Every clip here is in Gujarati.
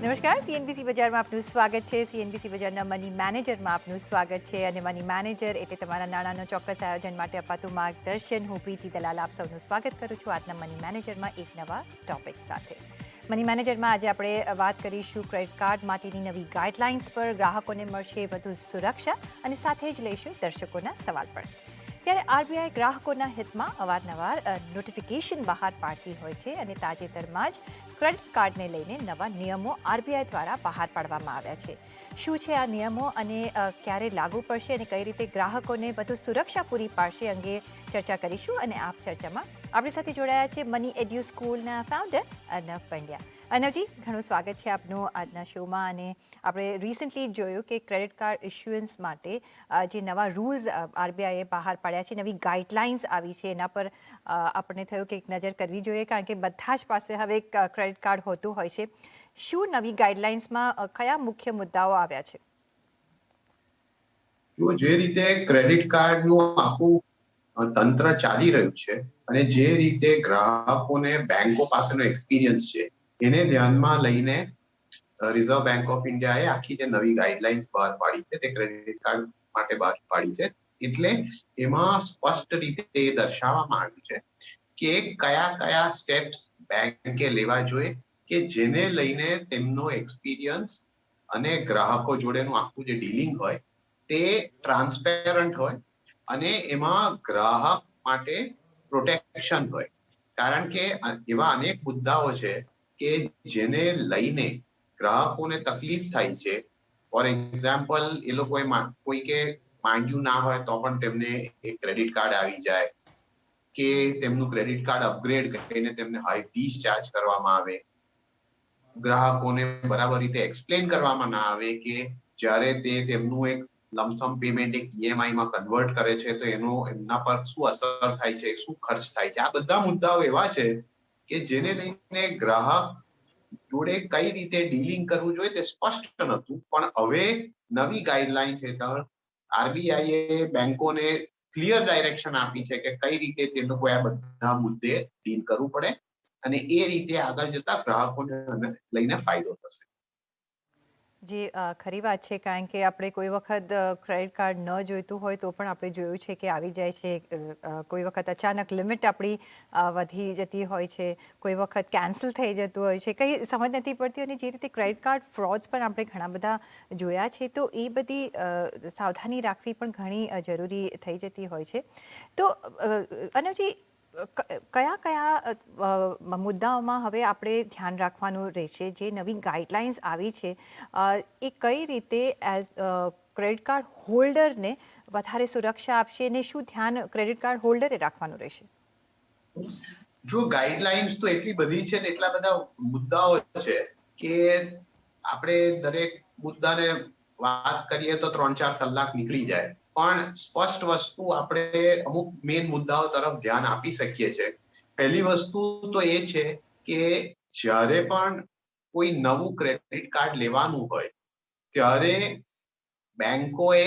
નમસ્કાર, સીએનબીસી બજારમાં આપનું સ્વાગત છે. સીએનબીસી બજારના મની મેનેજરમાં આપનું સ્વાગત છે. અને મની મેનેજર એટલે તમારા નાણાંનો ચોક્કસ આયોજન માટે અપાતું માર્ગદર્શન. હું પ્રીતિ દલાલ આપ સૌનું સ્વાગત કરું છું આજના મની મેનેજરમાં એક નવા ટોપિક સાથે. મની મેનેજરમાં આજે આપણે વાત કરીશું ક્રેડિટ કાર્ડ માટેની નવી ગાઈડલાઇન્સ પર. ગ્રાહકોને મળશે વધુ સુરક્ષા અને સાથે જ લઈશું દર્શકોના સવાલ પણ. ત્યારે આરબીઆઈ ગ્રાહકોના હિતમાં અવારનવાર નોટિફિકેશન બહાર પાડતી હોય છે અને તાજેતરમાં જ ક્રેડિટ કાર્ડને લઈને નવા નિયમો આરબીઆઈ દ્વારા બહાર પાડવામાં આવ્યા છે. શું છે આ નિયમો અને ક્યારે લાગુ પડશે અને કઈ રીતે ગ્રાહકોને વધુ સુરક્ષા પૂરી પાડશે અંગે ચર્ચા કરીશું. અને આ ચર્ચામાં આપણી સાથે જોડાયા છે મની એડ્યુ સ્કૂલના ફાઉન્ડર અર્નવ પંડ્યા. અર્નવજી, ઘણું સ્વાગત છે આપનું આજના શોમાં. અને આપણે રિસન્ટલી જોયું કે ક્રેડિટ કાર્ડ ઇસ્યુઅન્સ માટે જે નવા રૂલ્સ આરબીઆઈએ બહાર પાડ્યા છે, નવી ગાઈડલાઇન્સ આવી છે, એના પર આપણને થયું કે એક નજર કરવી જોઈએ, કારણ કે બધા જ પાસે હવે એક ક્રેડિટ કાર્ડ હોતું હોય છે. શું નવી ગાઈડલાઇન્સમાં કયા મુખ્ય મુદ્દાઓ આવ્યા છે? જે રીતે ક્રેડિટ કાર્ડનું આખું તંત્ર ચાલી રહ્યું છે અને જે રીતે ગ્રાહકોને બેંકો પાસેનો એક્સપિરિયન્સ છે એને ધ્યાનમાં લઈને રિઝર્વ બેંક ઓફ ઇન્ડિયાએ આખી જે નવી ગાઈડલાઇન્સ બહાર પાડી છે તે ક્રેડિટ કાર્ડ માટે બહાર પાડી છે. એટલે એમાં સ્પષ્ટ રીતે એ દર્શાવવામાં આવ્યું છે કે કયા કયા સ્ટેપ્સ બેંકે લેવા જોઈએ કે જેને લઈને તેમનો એક્સપિરિયન્સ અને ગ્રાહકો જોડેનું આખું જે ડીલિંગ હોય તે ટ્રાન્સપેરન્ટ હોય અને એમાં ગ્રાહક માટે પ્રોટેક્શન હોય. કારણ કે એવા અનેક મુદ્દાઓ છે કે જેને લઈને ગ્રાહકોને તકલીફ થાય છે. ફોર એક્ઝામ્પલ, એ લોકોએ કોઈ કે માંગ્યું ના હોય તો પણ તેમને એક ક્રેડિટ કાર્ડ આવી જાય, કે તેમનું ક્રેડિટ કાર્ડ અપગ્રેડ કરીને તેમને હાઈ ફીસ ચાર્જ કરવામાં આવે, ગ્રાહકોને બરાબર રીતે એક્સપ્લેન કરવામાં ના આવે કે જ્યારે તે તેમનું એક લમસમ પેમેન્ટ એક ઈએમઆઈ માં કન્વર્ટ કરે છે તો એનો એમના પર શું અસર થાય છે, શું ખર્ચ થાય છે. આ બધા મુદ્દાઓ એવા છે કે જેને લઈને ગ્રાહક જોડે કઈ રીતે ડીલિંગ કરવું જોઈએ તે સ્પષ્ટ નહોતું. પણ હવે નવી ગાઈડલાઇન્સ હેઠળ આરબીઆઈએ બેંકોને ક્લિયર ડાયરેક્શન આપી છે કે કઈ રીતે તે લોકો આ બધા મુદ્દે ડીલ કરવું પડે અને એ રીતે આગળ જતા ગ્રાહકોને લઈને ફાયદો થશે. જે ખરી વાત છે, કારણ કે આપણે કોઈ વખત ક્રેડિટ કાર્ડ ન જોઈતું હોય તો પણ આપણે જોયું છે કે આવી જાય છે. કોઈ વખત અચાનક લિમિટ આપણી વધી જતી હોય છે, કોઈ વખત કેન્સલ થઈ જતું હોય છે, કંઈ સમજ નથી પડતી. અને જે રીતે ક્રેડિટ કાર્ડ ફ્રોડ્સ પણ આપણે ઘણા બધા જોયા છે, તો એ બધી સાવધાની રાખવી પણ ઘણી જરૂરી થઈ જતી હોય છે. તો અનુજી, કયા કયા મુદ્દાઓમાં હવે આપણે ધ્યાન રાખવાનું રહેશે? જે નવી ગાઈડલાઇન્સ આવી છે એ કઈ રીતે એઝ ક્રેડિટ કાર્ડ હોલ્ડરને વધારે સુરક્ષા આપશે અને શું ધ્યાન ક્રેડિટ કાર્ડ હોલ્ડરે રાખવાનું રહેશે? જો ગાઈડલાઇન્સ તો એટલી બધી છે ને એટલા બધા મુદ્દાઓ છે કે આપણે દરેક મુદ્દાને વાત કરીએ તો 3-4 કલાક નીકળી જાય. પણ સ્પષ્ટ વસ્તુ આપણે અમુક મેઇન મુદ્દાઓ તરફ ધ્યાન આપી શકીએ છીએ. પહેલી વસ્તુ તો એ છે કે જ્યારે પણ કોઈ નવું ક્રેડિટ કાર્ડ લેવાનું હોય ત્યારે બેંકોએ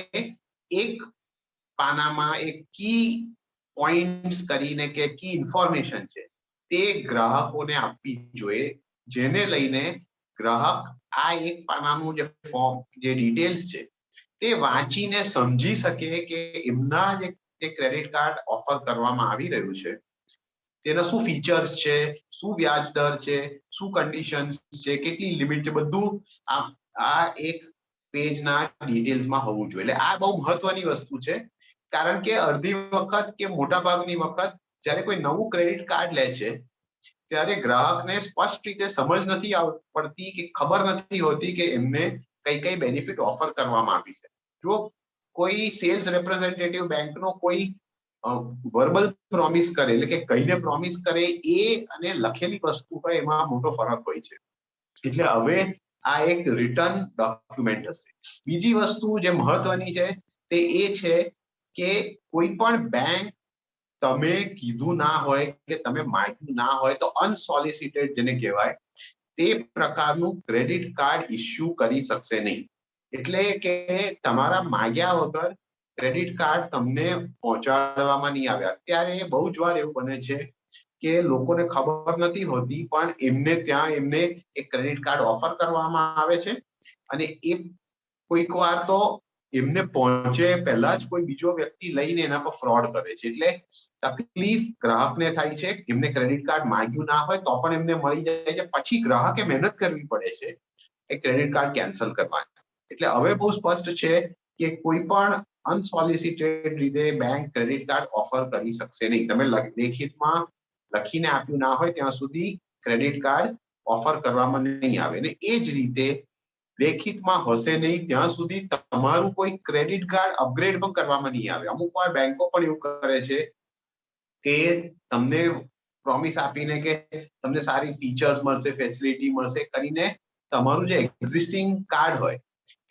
એક પાનામાં એક કી પોઈન્ટ્સ કરીને કે કી ઇન્ફોર્મેશન છે તે ગ્રાહકોને આપવી જોઈએ, જેને લઈને ગ્રાહક આ એક પાનાનું જે ફોર્મ, જે ડિટેલ્સ છે તે વાંચીને સમજી શકે કે એમના જે ક્રેડિટ કાર્ડ ઓફર કરવામાં આવી રહ્યું છે તેના શું ફીચર્સ છે, શું વ્યાજ દર છે, શું કન્ડિશન્સ છે, કેટલી લિમિટ છે, બધું આ એક પેજના ડિટેલ્સમાં હોવું જોઈએ. એટલે આ બહુ મહત્વની વસ્તુ છે. કારણ કે અડધી વખત કે મોટા ભાગની વખત જ્યારે કોઈ નવું ક્રેડિટ કાર્ડ લે છે ત્યારે ગ્રાહકને સ્પષ્ટ રીતે સમજ નથી પડતી કે ખબર નથી હોતી કે એમને કઈ કઈ બેનિફિટ ઓફર કરવામાં આવી છે. જો કોઈ સેલ્સ રિપ્રેઝેન્ટેટિવ બેંકનો કોઈ વર્બલ પ્રોમિસ કરે, એટલે કે કહીને પ્રોમિસ કરે, એ અને લખેલી વસ્તુ હોય એમાં મોટો ફરક હોય છે. એટલે હવે આ એક રિટર્ન ડોક્યુમેન્ટ હશે. બીજી વસ્તુ જે મહત્વની છે તે એ છે કે કોઈ પણ બેંક તમે કીધું ના હોય કે તમે માંગ્યું ના હોય તો અનસોલિસિટેડ જેને કહેવાય તે પ્રકારનું ક્રેડિટ કાર્ડ ઇસ્યુ કરી શકશે નહીં. એટલે કે તમારા માંગ્યા વગર ક્રેડિટ કાર્ડ તમને પહોંચાડવામાં નહીં આવે. અત્યારે બહુ જ વાર એવું બને છે કે લોકોને ખબર નથી હોતી, પણ એમને એક ક્રેડિટ કાર્ડ ઓફર કરવામાં આવે છે અને એ કોઈક વાર તો એમને પહોંચે પહેલા જ કોઈ બીજો વ્યક્તિ લઈને એના પર ફ્રોડ કરે છે. એટલે તકલીફ ગ્રાહકને થાય છે. એમને ક્રેડિટ કાર્ડ માંગ્યું ના હોય તો પણ એમને મળી જાય છે. પછી ગ્રાહકે મહેનત કરવી પડે છે એ ક્રેડિટ કાર્ડ કેન્સલ કરવાની. એટલે હવે બહુ સ્પષ્ટ છે કે કોઈ પણ અનસોલિસિટેડ રીતે બેંક ક્રેડિટ કાર્ડ ઓફર કરી શકશે નહીં. તમે લેખિતમાં લખીને આપ્યું ના હોય ત્યાં સુધી ક્રેડિટ કાર્ડ ઓફર કરવામાં નહીં આવે. ને એ જ રીતે લેખિતમાં હશે નહીં ત્યાં સુધી તમારું કોઈ ક્રેડિટ કાર્ડ અપગ્રેડ પણ કરવામાં નહીં આવે. અમુક વાર બેંકો પણ એવું કરે છે કે તમને પ્રોમિસ આપીને કે તમને સારી ફીચર્સ મળશે, ફેસિલિટી મળશે કરીને તમારું જે એક્ઝિસ્ટિંગ કાર્ડ હોય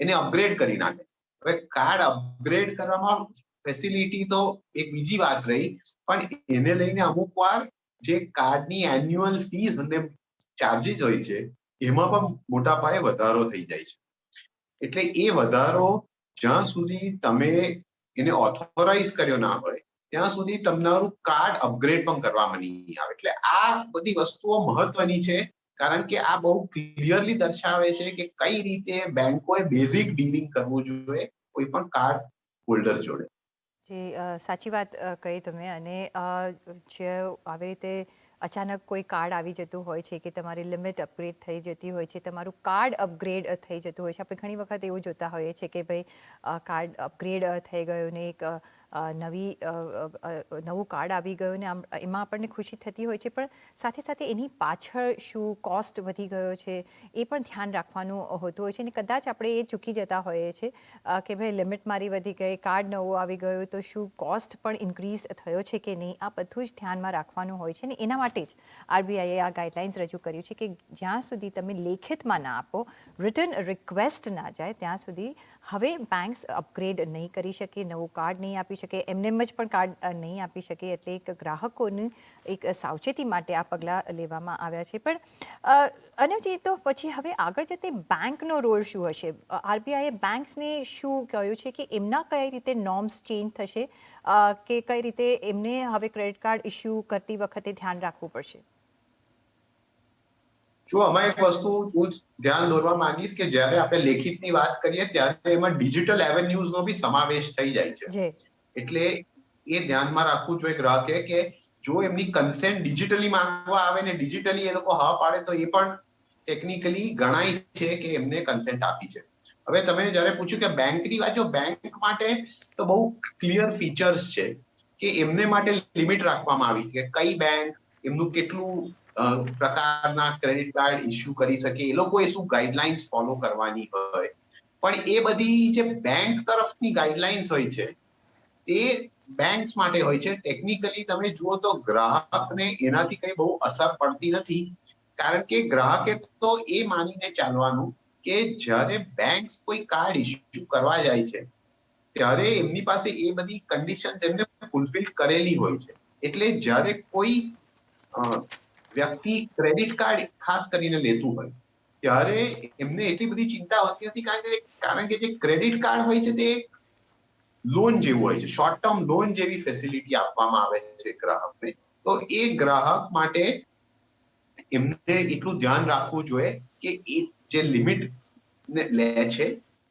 એને અપગ્રેડ કરી નાખે. હવે કાર્ડ અપગ્રેડ કરવામાં ફેસિલિટી તો એક બીજી વાત રહી, પણ એને લઈને અમુક વાર જે કાર્ડની એન્યુઅલ ફીસ અને ચાર્જીસ હોય છે એમાં પણ મોટા પાયે વધારો થઈ જાય છે. એટલે એ વધારો જ્યાં સુધી તમે એને ઓથોરાઇઝ કર્યો ના હોય ત્યાં સુધી તમારું કાર્ડ અપગ્રેડ પણ કરવામાં નહીં આવે. એટલે આ બધી વસ્તુઓ મહત્વની છે, કારણ કે આ બહુ ક્લિયરલી દર્શાવે છે કે કઈ રીતે બેંકોએ બેઝિક ડીલિંગ કરવું જોઈએ કોઈ પણ કાર્ડ હોલ્ડર જોડે. સાચી વાત કહી તમે. અને જે આવી રીતે અચાનક કોઈ કાર્ડ આવી જતું હોય છે કે તમારી લિમિટ અપગ્રેડ થઈ જતી હોય છે, તમારું કાર્ડ અપગ્રેડ થઈ જતું હોય છે. આપણે ઘણી વખત એવું જોતા હોઈએ છીએ કે ભાઈ કાર્ડ અપગ્રેડ થઈ ગયું ને એક નવું કાર્ડ આવી ગયું ને એમાં આપણને ખુશી થતી હોય છે, પણ સાથે સાથે એની પાછળ શું કોસ્ટ વધી ગયો છે એ પણ ધ્યાન રાખવાનું હોતું હોય છે. અને કદાચ આપણે એ ચૂકી જતા હોઈએ છીએ કે ભાઈ લિમિટ મારી વધી ગઈ, કાર્ડ નવું આવી ગયું તો શું કોસ્ટ પણ ઇન્ક્રીઝ થયો છે કે નહીં, આ બધું જ ધ્યાનમાં રાખવાનું હોય છે. ને એના માટે જ આરબીઆઈએ આ ગાઈડલાઇન્સ રજૂ કર્યું છે કે જ્યાં સુધી તમે લેખિતમાં ના આપો, રિટર્ન રિક્વેસ્ટ ના જાય ત્યાં સુધી હવે બેંક્સ અપગ્રેડ નહીં કરી શકે, નવું કાર્ડ નહીં આપી શકે, એમને જ પણ કાર્ડ નહીં આપી શકે. એટલે એક ગ્રાહકોની એક સાવચેતી માટે આ પગલાં લેવામાં આવ્યા છે. પણ અનુજી, તો પછી હવે આગળ જતે બેંકનો રોલ શું હશે? આરબીઆઈએ બેંક્સને શું કહ્યું છે કે એમના કઈ રીતે નોર્મ્સ ચેન્જ થશે કે કઈ રીતે એમને હવે ક્રેડિટ કાર્ડ ઇસ્યુ કરતી વખતે ધ્યાન રાખવું પડશે? જો આમાં એક વસ્તુ હું ધ્યાન દોરવા માંગીશ કે જ્યારે આપણે લેખિતની વાત કરીએ ત્યારે એમાં ડિજિટલ એવેન્યુઝનો બી સમાવેશ થઈ જાય છે. એટલે એ ધ્યાનમાં રાખવું જોઈએ ગ્રાહકે કે જો એમની કન્સેન્ટ ડિજિટલી માંગવા આવે ને ડિજિટલી એ લોકો હા પાડે તો એ પણ ટેકનિકલી ગણાય છે કે એમને કન્સેન્ટ આપી છે. હવે તમે જ્યારે પૂછ્યું કે બેંકની વાત, જો બેંક માટે તો બહુ ક્લિયર ફીચર્સ છે કે એમને માટે લિમિટ રાખવામાં આવી છે કે કઈ બેંક એમનું કેટલું પ્રકારના ક્રેડિટ કાર્ડ ઇસ્યુ કરી શકે, એ લોકોએ શું ગાઈડલાઇન્સ ફોલો કરવાની હોય. પણ એ બધી જે બેંક તરફની ગાઈડલાઇન્સ હોય છે તે બેંક્સ માટે હોય છે. ટેકનિકલી તમે જુઓ તો ગ્રાહકને એનાથી કઈ બહુ અસર પડતી નથી, કારણ કે ગ્રાહકે તો એ માનીને ચાલવાનું કે જ્યારે બેંક્સ કોઈ કાર્ડ ઇસ્યુ કરવા જાય છે ત્યારે એમની પાસે એ બધી કન્ડિશન તેમને ફૂલફિલ કરેલી હોય છે. એટલે જ્યારે કોઈ વ્યક્તિ ક્રેડિટ કાર્ડ ખાસ કરીને લેતું હોય ત્યારે એમને એટલી બધી ચિંતા હોતી નથી, કારણ કે જે ક્રેડિટ કાર્ડ હોય છે તે લોન જેવું હોય છે, શોર્ટ ટર્મ લોન જેવી ફેસિલિટી આપવામાં આવે છે ગ્રાહકને. તો એ ગ્રાહક માટે એમને એટલું ધ્યાન રાખવું જોઈએ કે એ જે લિમિટ લે છે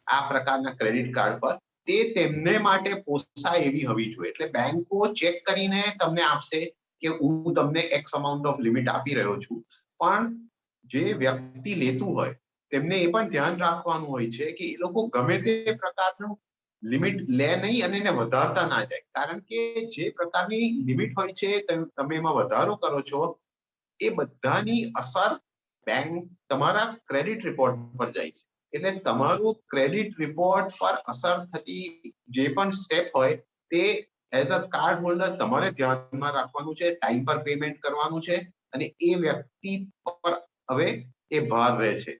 આ પ્રકારના ક્રેડિટ કાર્ડ પર તે તેમને માટે પોસાય એવી હોવી જોઈએ. એટલે બેંકો ચેક કરીને તમને આપશે કે હું તમને એક્સ અમાઉન્ટ ઓફ લિમિટ આપી રહ્યો છું, પણ જે વ્યક્તિ લેતું હોય તેમને એ પણ ધ્યાન રાખવાનું હોય છે કે એ લોકો ગમે તે પ્રકારનું લિમિટ લે નહીં અને એને વધારતા ના જાય, કારણ કે જે પ્રકારની લિમિટ હોય છે તમે એમાં વધારો કરો છો એ બધાની અસર બેંક તમારા ક્રેડિટ રિપોર્ટ પર જાય છે. એટલે તમારું ક્રેડિટ રિપોર્ટ પર અસર થતી જે પણ સ્ટેપ હોય તે એઝ અ કાર્ડ હોલ્ડર તમારે ધ્યાનમાં રાખવાનું છે, ટાઈમ પર પેમેન્ટ કરવાનું છે અને એ વ્યક્તિ પર હવે એ ભાર રહે છે.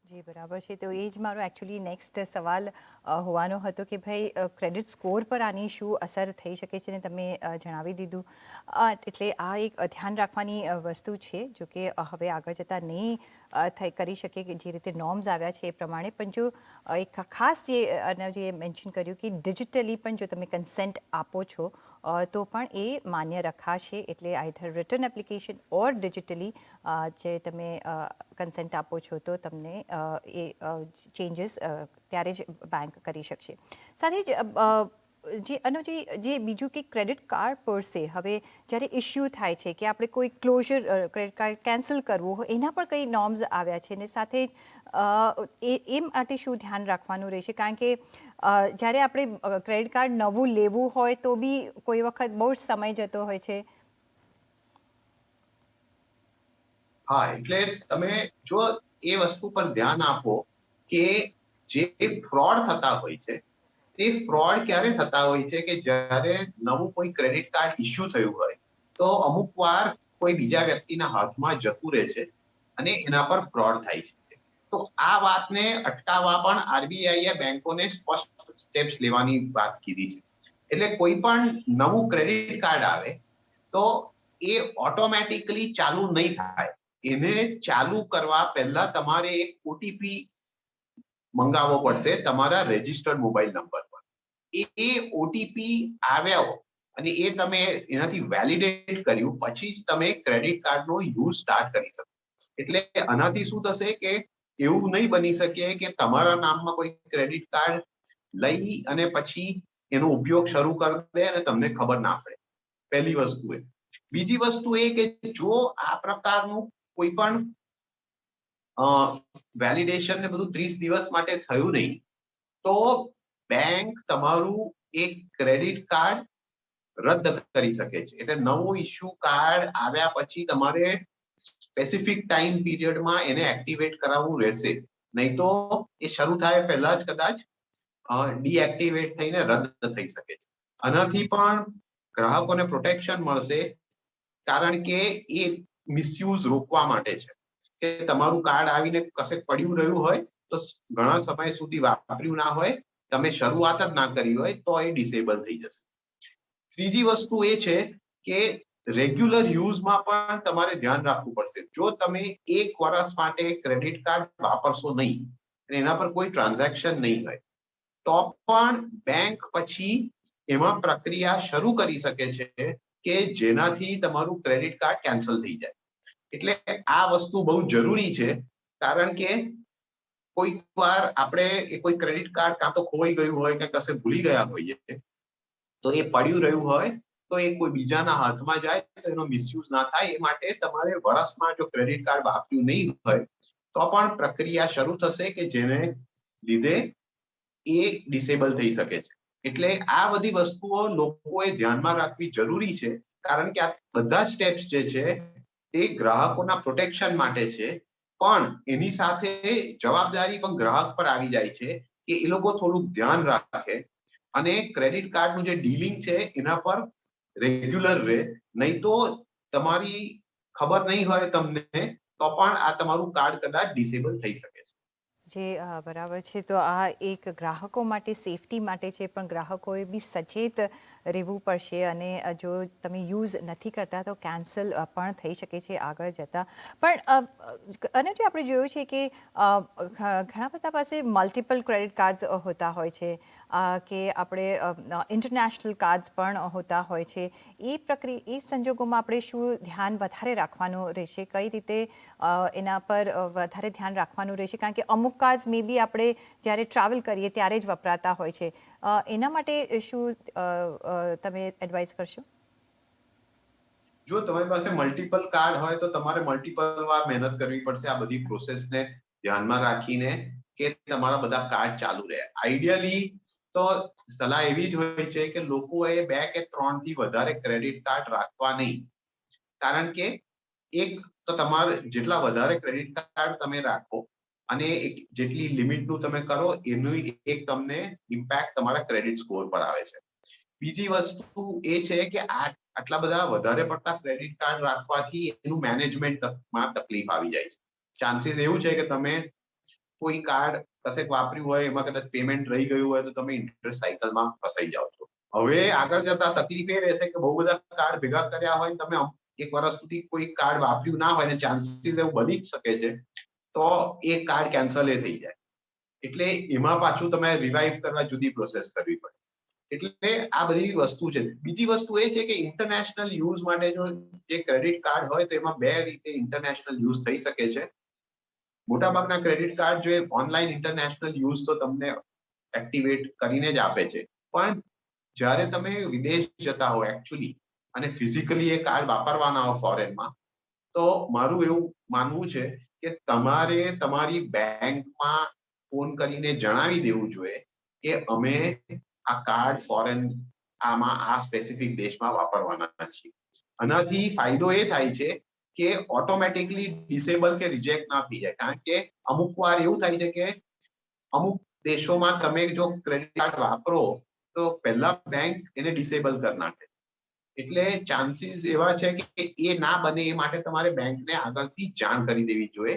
જી બરાબર છે. તો એ જ મારો એકચ્યુઅલી નેક્સ્ટ સવાલ હોવાનો હતો કે ભાઈ ક્રેડિટ સ્કોર પર આની શું અસર થઈ શકે છે ને તમે જણાવી દીધું. એટલે આ એક ધ્યાન રાખવાની વસ્તુ છે, જો કે હવે આગળ જતાં નહીં કરી શકે કે જે રીતે નોર્મ્સ આવ્યા છે એ પ્રમાણે. પણ જો એક ખાસ જે મેન્શન કર્યું કે ડિજિટલી પણ જો તમે કન્સેન્ટ આપો છો તો પણ એ માન્ય રખાશે. એટલે આઈધર રિટર્ન એપ્લિકેશન ઓર ડિજિટલી જે તમે કન્સેન્ટ આપો છો તો તમને એ ચેન્જીસ ત્યારે જ બેંક કરી શકશે. સાથે જ જે બીજું કે ક્રેડિટ કાર્ડ પર સે હવે જ્યારે ઇસ્યુ થાય છે કે આપણે કોઈ ક્લોઝર ક્રેડિટ કાર્ડ કેન્સલ કરવું હોય એના પણ કઈ નોર્મ્સ આવ્યા છે, ને સાથે એ માટે શું ધ્યાન રાખવાનું રહેશે? કારણ કે જ્યારે આપણે ક્રેડિટ કાર્ડ નવું લેવું હોય તો બી કોઈ વખત બહુ જ સમય જતો હોય છે. હા, એટલે તમે જો એ વસ્તુ પર ધ્યાન આપો કે જે ફ્રોડ થતા હોય છે તે ફ્રોડ ક્યારે થતા હોય છે કે જ્યારે નવું કોઈ ક્રેડિટ કાર્ડ ઇસ્યુ થયું હોય તો અમુક વાર કોઈ બીજા વ્યક્તિના હાથમાં જતું રહે છે અને એના પર ફ્રોડ થાય છે. તો આ વાતને અટકાવવા પણ આરબીઆઈએ બેંકોને સ્પષ્ટ સ્ટેપ્સ લેવાની વાત કીધી છે. એટલે કોઈ પણ નવું ક્રેડિટ કાર્ડ આવે તો એ ઓટોમેટિકલી ચાલુ નહીં થાય. એને ચાલુ કરવા પહેલા તમારે એક ઓટીપી મંગાવવો પડશે તમારા રજિસ્ટર્ડ મોબાઈલ નંબર પર. એ ઓટીપી આવ્યો અને એ તમે એનાથી વેલિડેટ કર્યું પછી જ તમે ક્રેડિટ કાર્ડનો યુઝ સ્ટાર્ટ કરી શકો. એટલે આનાથી શું થશે કે એવું નહીં બની શકે કે તમારા નામમાં કોઈ ક્રેડિટ કાર્ડ લઈ અને પછી એનો ઉપયોગ શરૂ કરી દે અને તમને ખબર ના પડે. પહેલી વસ્તુ એ. બીજી વસ્તુ એ કે જો આ પ્રકારનું કોઈ પણ વેલિડેશન ને બધું 30 દિવસ માટે થયું નહીં તો બેંક તમારું એક ક્રેડિટ કાર્ડ રદ કરી શકે છે. એટલે નવો ઇસ્યુ કાર્ડ આવ્યા પછી તમારે સ્પેસિફિક ટાઈમ પીરિયડમાં એને એક્ટિવેટ કરાવવું રહેશે. નહીં તો એ શરૂ થાય પહેલા જ કદાચ ડીએક્ટિવેટ થઈને રદ થઈ શકે છે. આનાથી પણ ગ્રાહકોને પ્રોટેક્શન મળશે કારણ કે એ મિસયુઝ રોકવા માટે છે કે તમારું કાર્ડ આવીને કશે પડ્યું રહ્યું હોય તો ઘણા સમય સુધી વાપર્યું ના હોય, તમે શરૂઆત જ ના કરી હોય તો એ ડિસેબલ થઈ જશે. ત્રીજી વસ્તુ એ છે કે રેગ્યુલર યુઝમાં પણ તમારે ધ્યાન રાખવું પડશે. જો તમે 1 વર્ષ માટે ક્રેડિટ કાર્ડ વાપરશો નહીં અને એના પર કોઈ ટ્રાન્ઝેક્શન નહીં હોય તો પણ બેંક પછી એમાં પ્રક્રિયા શરૂ કરી શકે છે કે જેનાથી તમારું ક્રેડિટ કાર્ડ કેન્સલ થઈ જાય. એટલે આ વસ્તુ બહુ જરૂરી છે કારણ કે કોઈક વાર આપણે કોઈ ક્રેડિટ કાર્ડ કાં તો ખોવાઈ ગયું હોય કે કશે ભૂલી ગયા હોઈએ તો એ પડ્યું રહ્યું હોય તો એ કોઈ બીજાના હાથમાં જાય તો એનો મિસયુઝ ના થાય એ માટે તમારે વર્ષમાં જો ક્રેડિટ કાર્ડ વાપર્યું નહીં હોય તો પણ પ્રક્રિયા શરૂ થશે કે જેને લીધે એ ડિસેબલ થઈ શકે છે. એટલે આ બધી વસ્તુઓ લોકોએ ધ્યાનમાં રાખવી જરૂરી છે કારણ કે આ બધા સ્ટેપ્સ જે છે તે ગ્રાહકોના પ્રોટેક્શન માટે છે, પણ એની સાથે જવાબદારી પણ ગ્રાહક પર આવી જાય છે કે એ લોકો થોડુંક ધ્યાન રાખે અને ક્રેડિટ કાર્ડનું જે ડીલિંગ છે એના પર રેગ્યુલર રહે. નહીં તો તમારી ખબર નહીં હોય તમને તો પણ આ તમારું કાર્ડ કદાચ ડિસેબલ થઈ શકે છે. જે બરાબર છે. તો આ એક ગ્રાહકો માટે સેફટી માટે છે, પણ ગ્રાહકોએ બી સચેત રહેવું પડશે અને જો તમે યુઝ નથી કરતા તો કેન્સલ પણ થઈ શકે છે આગળ જતાં. પણ અને જે આપણે જોયું છે કે ઘણા બધા પાસે મલ્ટિપલ ક્રેડિટ કાર્ડ્સ હોતા હોય છે કે આપણે ઇન્ટરનેશનલ કાર્ડ્સ પણ હોતા હોય છે. એ સંજોગોમાં આપણે શું ધ્યાન વધારે રાખવાનું રહેશે? કઈ રીતે એના પર વધારે ધ્યાન રાખવાનું રહેશે? કારણ કે અમુક કાર્ડ્સ મે બી આપણે જ્યારે ટ્રાવેલ કરીએ ત્યારે જ વપરાતા હોય છે. એના માટે શું તમે એડવાઇસ કરશો? જો તમારી પાસે મલ્ટિપલ કાર્ડ હોય તો તમારે મલ્ટિપલ વાર મહેનત કરવી પડશે આ બધી પ્રોસેસને ધ્યાનમાં રાખીને કે તમારા બધા કાર્ડ ચાલુ રહે. આઈડિયલી તો સલાહ એવી જ હોય છે કે લોકોએ 2 કે 3 થી વધારે ક્રેડિટ કાર્ડ રાખવા નહીં. કારણ કે એક તો તમારે જેટલા વધારે ક્રેડિટ કાર્ડ તમે રાખો અને જેટલી લિમિટનું તમે કરો એનું એક તમને ઇમ્પેક્ટ તમારા ક્રેડિટ સ્કોર પર આવે છે. બીજી વસ્તુ એ છે કે આટલા બધા વધારે પડતા ક્રેડિટ કાર્ડ રાખવાથી એનું મેનેજમેન્ટમાં તકલીફ આવી જાય છે. ચાન્સીસ એવું છે કે તમે કોઈ કાર્ડ કશેક વાપર્યું હોય એમાં કદાચ પેમેન્ટ રહી ગયું હોય તો તમે ઇન્ટરેસ્ટ સાયકલમાં ફસાઈ જાઓ છો. હવે આગળ જતા તકલીફ એ રહેશે કે બહુ બધા કાર્ડ ભેગા કર્યા હોય તમે 1 વર્ષ સુધી કોઈ કાર્ડ વાપર્યું ના હોય ને ચાન્સીસ એવું બની જ શકે છે તો એ કાર્ડ કેન્સલ થઈ જાય. એટલે એમાં પાછું તમે રિવાઇવ કરવા જુદી પ્રોસેસ કરવી પડે. એટલે આ બધી વસ્તુ છે. બીજી વસ્તુ એ છે કે ઇન્ટરનેશનલ યુઝ માટે જો જે ક્રેડિટ કાર્ડ હોય તો એમાં બે રીતે ઇન્ટરનેશનલ યુઝ થઈ શકે છે. મોટાભાગના ક્રેડિટ કાર્ડ જો ઓનલાઈન ઇન્ટરનેશનલ યુઝ તો તમને એક્ટિવેટ કરીને જ આપે છે, પણ જ્યારે તમે વિદેશ જતા હો એકચ્યુઅલી અને ફિઝિકલી એ કાર્ડ વાપરવાના હો ફોરેનમાં, તો મારું એવું માનવું છે કે તમારે તમારી બેંકમાં ફોન કરીને જણાવી દેવું જોઈએ કે અમે આ કાર્ડ ફોરેન આમાં આ સ્પેસિફિક દેશમાં વાપરવાના છીએ. આનાથી ફાયદો એ થાય છે કે ઓટોમેટિકલી ડિસેબલ કે રિજેક્ટ ના થઈ જાય, કારણ કે અમુક વાર એવું થાય છે કે અમુક દેશોમાં તમે જો ક્રેડિટ કાર્ડ વાપરો તો પહેલા બેંક એને ડિસેબલ કરી નાખે. એટલે ચાન્સીસ એવા છે કે એ ના બને એ માટે તમારે બેંકને આગળથી જાણ કરી દેવી જોઈએ,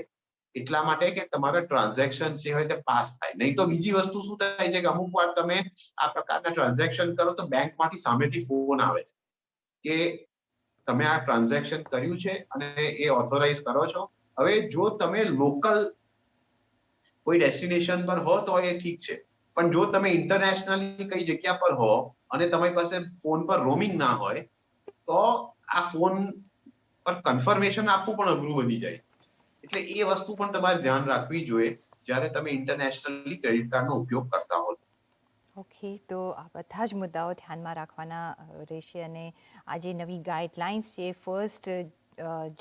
એટલા માટે કે તમારા ટ્રાન્ઝેક્શન જે હોય તે પાસ થાય. નહીં તો બીજી વસ્તુ શું થાય છે કે અમુક વાર તમે આ પ્રકારના ટ્રાન્ઝેક્શન કરો તો બેંકમાંથી સામેથી ફોન આવે છે કે તમે આ ટ્રાન્ઝેક્શન કર્યું છે અને એ ઓથોરાઇઝ કરો છો. હવે જો તમે લોકલ કોઈ ડેસ્ટિનેશન પર હો તો એ ઠીક છે, પણ જો તમે ઇન્ટરનેશનલી કઈ જગ્યા પર હો અને તમારી પાસે ફોન પર રોમિંગ ના હોય તો આ ફોન પર કન્ફર્મેશન આપવું પણ અઘરું બની જાય. એટલે એ વસ્તુ પણ તમારે ધ્યાન રાખવી જોઈએ જ્યારે તમે ઇન્ટરનેશનલી ક્રેડિટ કાર્ડનો ઉપયોગ કરતા હો. ઓકે, તો આ બધા જ મુદ્દાઓ ધ્યાનમાં રાખવાના રહેશે. અને આ જે નવી ગાઈડલાઇન્સ છે 1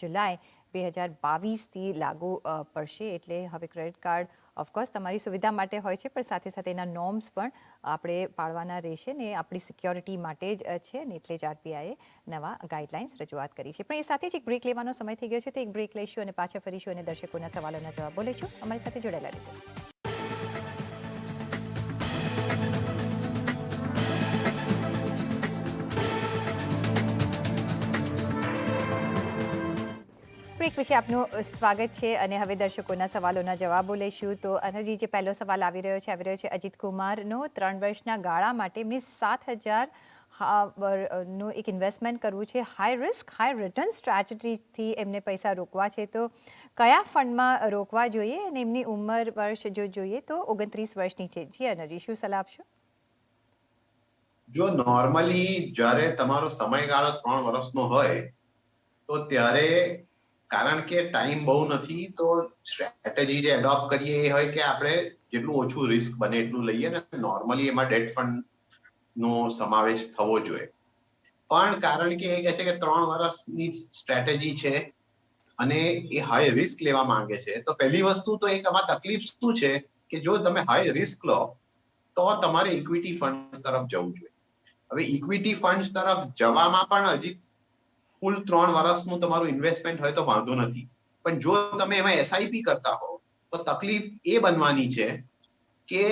જુલાઈ 2022થી લાગુ પડશે. એટલે હવે ક્રેડિટ કાર્ડ ઓફકોર્સ તમારી સુવિધા માટે હોય છે, પણ સાથે સાથે એના નોર્મ્સ પણ આપણે પાળવાના રહેશે ને આપણી સિક્યોરિટી માટે જ છે, ને એટલે જ આરબીઆઈએ નવા ગાઈડલાઇન્સ રજૂઆત કરી છે. પણ એ સાથે જ એક બ્રેક લેવાનો સમય થઈ ગયો છે, તો એક બ્રેક લઈશું અને પાછા ફરીશું અને દર્શકોના સવાલોના જવાબો લઈશું. અમારી સાથે જોડાયેલા રહેજો. બ્રેક પછી આપનું સ્વાગત છે અને હવે દર્શકોના સવાલોના જવાબો લઈશું. તો અનુજી, જે પહેલો સવાલ આવી રહ્યો છે અજીત કુમારનો. 3 વર્ષના ગાળા માટે એમને 7,000 નું એક ઇન્વેસ્ટમેન્ટ કરવું છે. હાઈ રિસ્ક હાઈ રિટર્ન સ્ટ્રેટેજીથી એમને પૈસા રોકવા છે, તો કયા ફંડમાં રોકવા જોઈએ? અને એમની ઉંમર વર્ષ જો જોઈએ તો 29 વર્ષની છે. જી અનુજી, શું સલાહ આપશો? જો નોર્મલી જ્યારે તમારો સમયગાળો 3 વર્ષનો હોય તો ત્યારે, કારણ કે ટાઈમ બહુ નથી, તો સ્ટ્રેટેજી જે એડોપ્ટ કરીએ એ હોય કે આપણે જેટલું ઓછું રિસ્ક બને એટલું લઈએ ને નોર્મલી એમાં ડેટ ફંડ નો સમાવેશ થવો જોઈએ. પણ કારણ કે એ કહે છે કે 3 વર્ષની સ્ટ્રેટેજી છે અને એ હાઈ રિસ્ક લેવા માંગે છે, તો પહેલી વસ્તુ તો એક આમાં તકલીફ શું છે કે જો તમે હાઈ રિસ્ક લો તો તમારે ઇક્વિટી ફંડ તરફ જવું જોઈએ. હવે ઇક્વિટી ફંડ તરફ જવામાં પણ હજી ફૂલ 3 વર્ષનું તમારું ઇન્વેસ્ટમેન્ટ હોય તો વાંધો નથી, પણ જો તમે એમાં એસઆઈપી કરતા હો તો તકલીફ એ બનવાની છે કે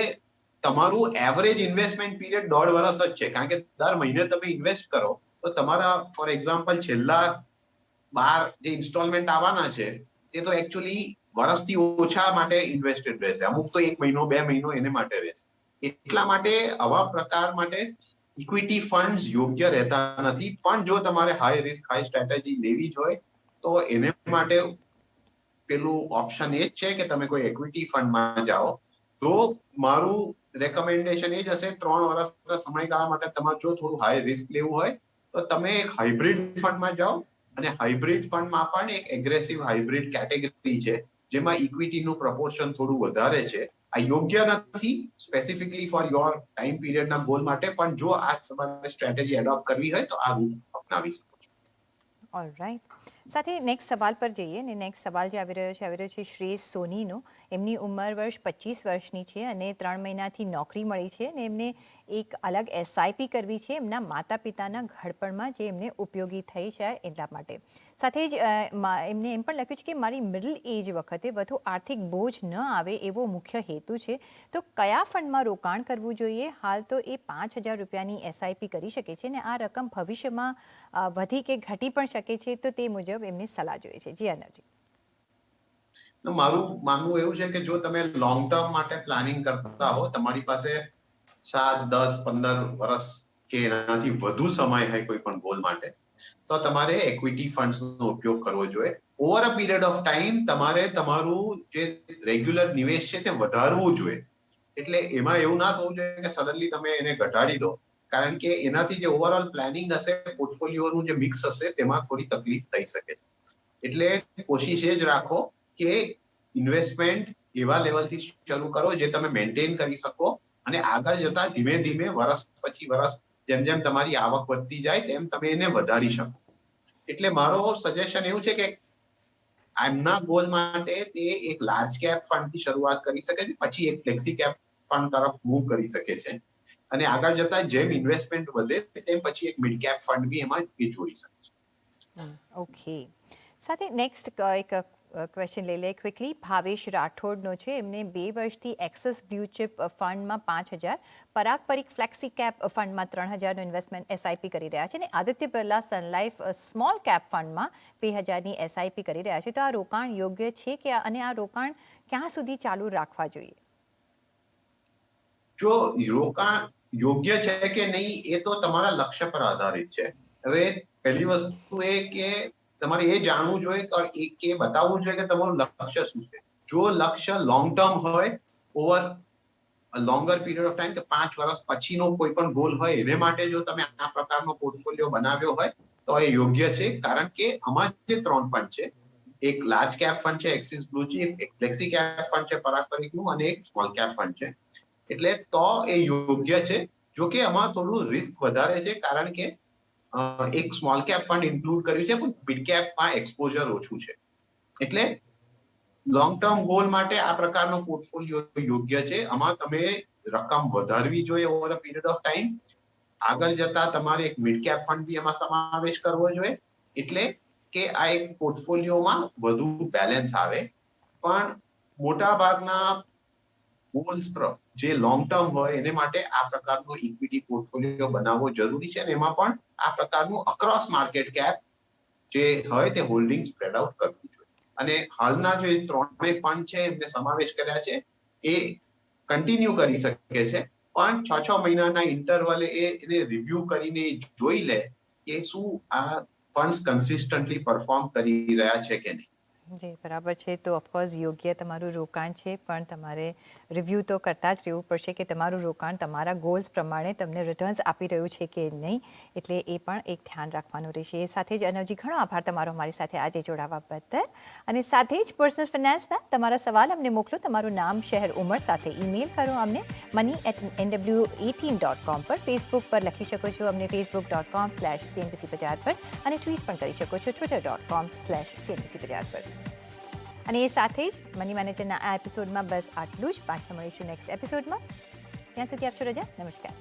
તમારું એવરેજ ઇન્વેસ્ટમેન્ટ પીરિયડ 1.5 વર્ષ જ છે, કારણ કે દર મહિને તમે ઇન્વેસ્ટ કરો તો તમારા ફોર એક્ઝામ્પલ છેલ્લા 12 જે ઇન્સ્ટોલમેન્ટ આવવાના છે તે તો એકચ્યુઅલી વર્ષથી ઓછા માટે ઇન્વેસ્ટેડ રહેશે. અમુક તો 1 મહિનો 2 મહિનો એને માટે રહેશે. એટલા માટે આવા પ્રકાર માટે ઇક્વિટી ફંડ્સ યોગ્ય રહેતા નથી. પણ જો તમારે હાઈ રિસ્ક હાઈ સ્ટ્રેટેજી લેવી જ હોય તો એને માટે પેલું ઓપ્શન એ જ છે કે તમે કોઈ ઇક્વિટી ફંડમાં જાઓ. તો મારું રેકમેન્ડેશન એ જ હશે 3 વર્ષના સમયગાળા માટે તમારે જો થોડું હાઈ રિસ્ક લેવું હોય તો તમે એક હાઇબ્રિડ ફંડમાં જાઓ, અને હાઇબ્રિડ ફંડમાં પણ એક એગ્રેસિવ હાઇબ્રિડ કેટેગરી છે જેમાં ઇક્વિટીનું પ્રપોર્શન થોડું વધારે છે. આ યોગ્ય નથી સ્પેસિફિકલી ફોર યોર ટાઈમ પીરિયડના ગોલ માટે, પણ જો આ તમારે સ્ટ્રેટેજી એડોપ્ટ કરવી હોય તો આ રૂટ અપનાવી શકો છો. ઓલરાઈટ. સાથે નેક્સ્ટ સવાલ પર જઈએ. ને નેક્સ્ટ સવાલ જે આવી રહ્યો છે શ્રેય સોનીનો. એમની ઉંમર વર્ષ 25 વર્ષની છે અને 3 મહિનાથી નોકરી મળી છે, અને એમને એક અલગ એસઆઈપી કરવી છે એમના માતા પિતાના ઘડપણમાં, જે એમને ઉપયોગી થઈ જાય એટલા માટે. સાથે જ એમને એમ પણ લખ્યું છે કે મારી મિડલ એજ વખતે વધુ આર્થિક બોજ ન આવે એવો મુખ્ય હેતુ છે, તો કયા ફંડમાં રોકાણ કરવું જોઈએ? હાલ તો એ 5,000 રૂપિયાની એસઆઈપી કરી શકે છે ને આ રકમ ભવિષ્યમાં વધી કે ઘટી પણ શકે છે, તો તે મુજબ એમને સલાહ જોઈએ છે. જી અનુજી. મારું માનવું એવું છે કે જો તમે લોંગ ટર્મ માટે પ્લાનિંગ કરતા હો, તમારી પાસે 7, 10, 15 વર્ષ કે એનાથી વધુ સમય હોય કોઈ પણ ગોલ માટે, તો તમારે ઇક્વિટી ફંડ્સનો ઉપયોગ કરવો જોઈએ. Over a period of time તમારે તમારું જે રેગ્યુલર નિવેશ છે તે વધારવું જોઈએ. એટલે એમાં એવું ના થવું જોઈએ કે સડનલી તમે એને ઘટાડી દો કારણ કે એનાથી જે ઓવરઓલ પ્લાનિંગ હશે, પોર્ટફોલિયોનું જે મિક્સ હશે તેમાં થોડી તકલીફ થઈ શકે છે. એટલે કોશિશ એ જ રાખો કે ઇન્વેસ્ટમેન્ટ એવા લેવલથી શરૂ કરો જે તમે મેન્ટેન કરી શકો, અને આગળ જતા ધીમે ધીમે વર્ષ પછી વર્ષ જેમ જેમ તમારી આવક વધતી જાય તેમ તમે એને વધારી શકો. એટલે મારો સજેશન એવું છે કે એમના ગોલ માટે તે એક લાર્જ કેપ ફંડ થી શરૂઆત કરી શકે છે, પછી એક ફ્લેક્સી કેપ ફંડ તરફ મૂવ કરી શકે છે, અને આગળ જતા જેમ ઇન્વેસ્ટમેન્ટ વધે તેમ પછી એક મિડ કેપ ફંડ બી એમાં એ જોઈ શકે છે. ઓકે, સાથે નેક્સ્ટ એક ક્વેશ્ચન લઈ લે ક્વિકલી. ભાવેશ રાઠોડનો છે, એમને 2 વર્ષથી એક્સિસ બ્લુ ચિપ ફંડમાં 5,000, પરાગ પરીખ ફ્લેક્સી કેપ ફંડમાં 3,000નું ઇન્વેસ્ટમેન્ટ એસઆઈપી કરી રહ્યા છે, અને આદિત્ય બિરલા સનલાઈફ સ્મોલ કેપ ફંડમાં 2,000ની એસઆઈપી કરી રહ્યા છે. તો આ રોકાણ યોગ્ય છે કે, અને આ રોકાણ ક્યાં સુધી ચાલુ રાખવા જોઈએ? જો રોકાણ યોગ્ય છે કે નહીં એ તો તમારા લક્ષ્ય પર આધારિત છે. હવે પહેલી વસ્તુ એ કે તમારે એ જાણવું જોઈએ કે બતાવવું જોઈએ કે તમારું લક્ષ્ય શું છે. જો લક્ષ્ય લોંગ ટર્મ હોય, over longer period of time, કે 5 વર્ષ પછીનો કોઈ પણ ગોલ હોય, એને માટે જો તમે આ પ્રકારનો પોર્ટફોલિયો બનાવ્યો હોય તો એ યોગ્ય છે. કારણ કે આમાં જે 3 ફંડ છે, એક લાર્જ કેપ ફંડ છે એક્સિસ બ્લુ ચિપ, એક ફ્લેક્સી કેપ ફંડ છે પરાગ પરીખનું, અને એક સ્મોલ કેપ ફંડ છે. એટલે તો એ યોગ્ય છે. જો કે આમાં થોડું રિસ્ક વધારે છે, કારણ કે એક સ્મોલ કેપ ફંડ ઇન્ક્લુડ કર્યું છે, પણ મિડ કેપમાં એક્સપોઝર ઓછું છે. એટલે લોંગ ટર્મ ગોલ માટે આ પ્રકારનો પોર્ટફોલિયો યોગ્ય છે. આમાં તમે રકમ વધારવી જોઈએ over a period of time. આગળ જતા તમારે એક મિડ કેપ ફંડ બી એમાં સમાવેશ કરવો જોઈએ, એટલે કે આ એક પોર્ટફોલિયોમાં વધુ બેલેન્સ આવે. પણ મોટા ભાગના ગોલ્સ જે લોંગ ટર્મ હોય એને માટે આ પ્રકારનો ઇક્વિટી પોર્ટફોલિયો બનાવવો જરૂરી છે, અને એમાં પણ આ પ્રકારનું અક્રોસ માર્કેટ કેપ જે હોય તે હોલ્ડિંગ સ્પ્રેડ આઉટ કરવું જોઈએ. અને હાલના જે 3 ફંડ છે એમને સમાવેશ કર્યા છે, એ કન્ટિન્યુ કરી શકે છે, પણ 6 મહિનાના ઇન્ટરવલે એને રિવ્યુ કરીને જોઈ લે કે શું આ ફંડ્સ કન્સિસ્ટન્ટલી પરફોર્મ કરી રહ્યા છે કે નહીં. જી બરાબર છે. તો ઓફકોર્સ યોગ્ય તમારું રોકાણ છે, પણ તમારે રિવ્યૂ તો કરતા જ રહેવું પડશે કે તમારું રોકાણ તમારા ગોલ્સ પ્રમાણે તમને રિટર્ન્સ આપી રહ્યું છે કે નહીં. એટલે એ પણ એક ધ્યાન રાખવાનું રહેશે. એ સાથે જ અનવજી, ઘણો આભાર તમારો અમારી સાથે આજે જોડાવા બદલ. અને સાથે જ પર્સનલ ફિનાન્સના તમારા સવાલ અમને મોકલો, તમારું નામ, શહેર, ઉંમર સાથે ઈમેલ કરો અમને money@nw18.com પર. ફેસબુક પર લખી શકો છો અમને facebook.com/cnbc બજાર પર, અને ટ્વીટ પણ કરી શકો છો twitter.com/cnbc બજાર પર. અને એ સાથે જ મની મેનેજરના આ એપિસોડમાં બસ આટલું જ. પાછા મળીશું નેક્સ્ટ એપિસોડમાં. ત્યાં સુધી આપશો રજા. નમસ્કાર.